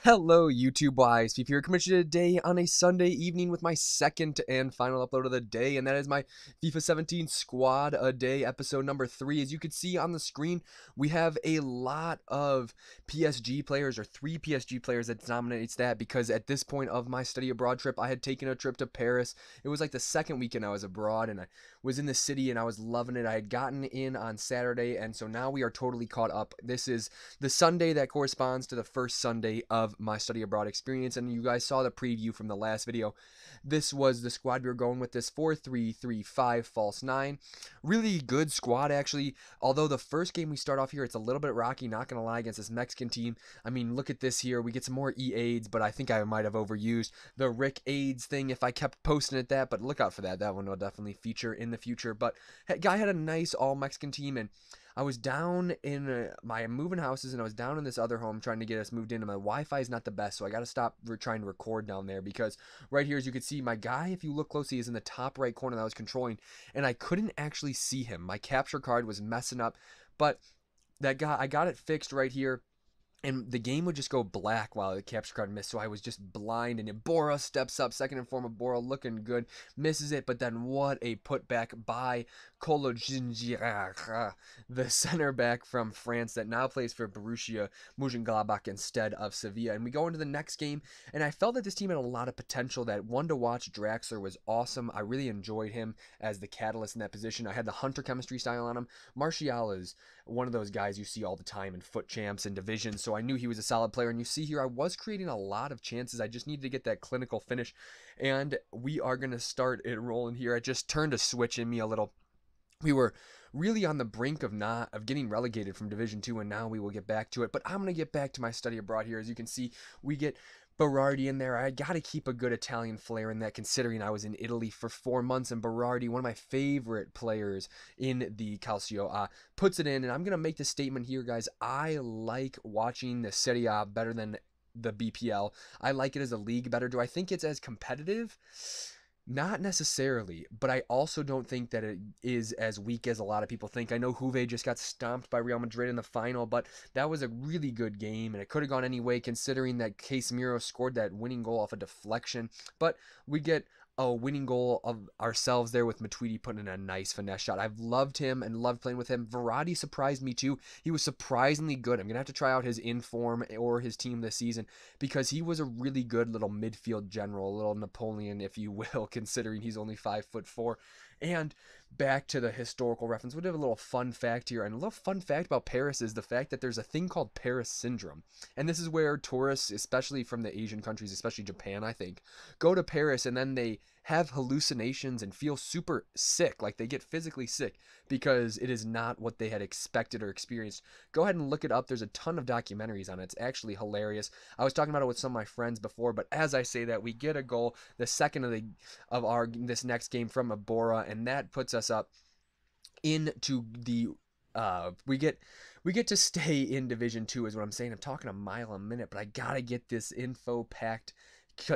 Hello, YouTube wise. FIFA here coming to you today on a Sunday evening with my second and final upload of the day, and that is my FIFA 17 Squad a day episode number 3. As you can see on the screen, we have a lot of PSG players, or 3 PSG players that dominates that, because at this point of my study abroad trip, I had taken a trip to Paris. It was like the second weekend I was abroad, and I was in the city and I was loving it. I had gotten in on Saturday, and so now we are totally caught up. This is the Sunday that corresponds to the first Sunday of my study abroad experience, and you guys saw the preview from the last video. This was the squad we were going with, this 4-3-3-5 false 9. Really good squad, actually, although the first game we start off here, it's a little bit rocky, not gonna lie, against this Mexican team. I mean, look at this here. We get some more E-aids, but I think I might have overused the Rick aids thing if I kept posting at that, but look out for that. That one will definitely feature in the future. But guy had a nice all Mexican team, and I was down in my moving houses, and I was down in this other home trying to get us moved in, and my Wi-Fi is not the best, so I got to stop trying to record down there, because right here, as you can see, my guy, if you look closely, is in the top right corner that I was controlling, and I couldn't actually see him. My capture card was messing up, but that guy, I got it fixed right here. And the game would just go black while the capture card missed, so I was just blind. And Bora steps up, second in form of Bora, looking good, misses it, but then what a putback by Kolo, the center back from France that now plays for Borussia Mönchengladbach instead of Sevilla. And we go into the next game, and I felt that this team had a lot of potential. That one to watch, Draxler, was awesome. I really enjoyed him as the catalyst in that position. I had the Hunter chemistry style on him. Martial is one of those guys you see all the time in foot champs and divisions, so I knew he was a solid player. And you see here, I was creating a lot of chances. I just needed to get that clinical finish, and we are going to start it rolling here. I just turned a switch in me a little. We were really on the brink of getting relegated from Division 2, and now we will get back to it. But I'm going to get back to my study abroad here. As you can see, we get Berardi in there. I got to keep a good Italian flair in that, considering I was in Italy for 4 months, and Berardi, one of my favorite players in the Calcio, puts it in. And I'm going to make the statement here, guys. I like watching the Serie A better than the BPL. I like it as a league better. Do I think it's as competitive? Not necessarily, but I also don't think that it is as weak as a lot of people think. I know Juve just got stomped by Real Madrid in the final, but that was a really good game, and it could have gone any way, considering that Casemiro scored that winning goal off a deflection. But we get a winning goal of ourselves there with Matuidi putting in a nice finesse shot. I've loved him and loved playing with him. Verratti surprised me too. He was surprisingly good. I'm going to have to try out his inform or his team this season, because he was a really good little midfield general, a little Napoleon, if you will, considering he's only 5'4". And back to the historical reference, we'll have a little fun fact here. And a little fun fact about Paris is the fact that there's a thing called Paris syndrome. And this is where tourists, especially from the Asian countries, especially Japan, I think, go to Paris, and then they have hallucinations and feel super sick, like they get physically sick, because it is not what they had expected or experienced. Go ahead and look it up. There's a ton of documentaries on it. It's actually hilarious. I was talking about it with some of my friends before, but as I say that, we get a goal, the second of our this next game from Abora, and that puts us up into the we get to stay in Division 2 is what I'm saying. I'm talking a mile a minute, but I gotta get this info packed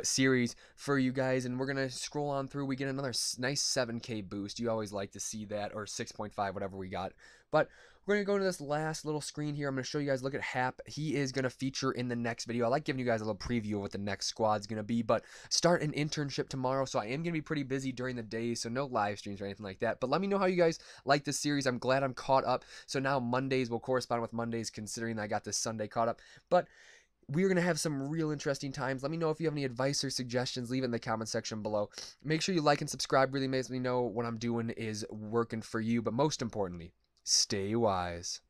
series for you guys, and we're gonna scroll on through. We get another nice 7k boost. You always like to see that, or 6.5, whatever we got. But we're gonna go to this last little screen here. I'm gonna show you guys. Look at Hap. He is gonna feature in the next video. I like giving you guys a little preview of what the next squad's gonna be. But start an internship tomorrow, so I am gonna be pretty busy during the day, so no live streams or anything like that. But let me know how you guys like this series. I'm glad I'm caught up. So now Mondays will correspond with Mondays, considering I got this Sunday caught up. But we're going to have some real interesting times. Let me know if you have any advice or suggestions. Leave it in the comment section below. Make sure you like and subscribe. Really makes me know what I'm doing is working for you. But most importantly, stay wise.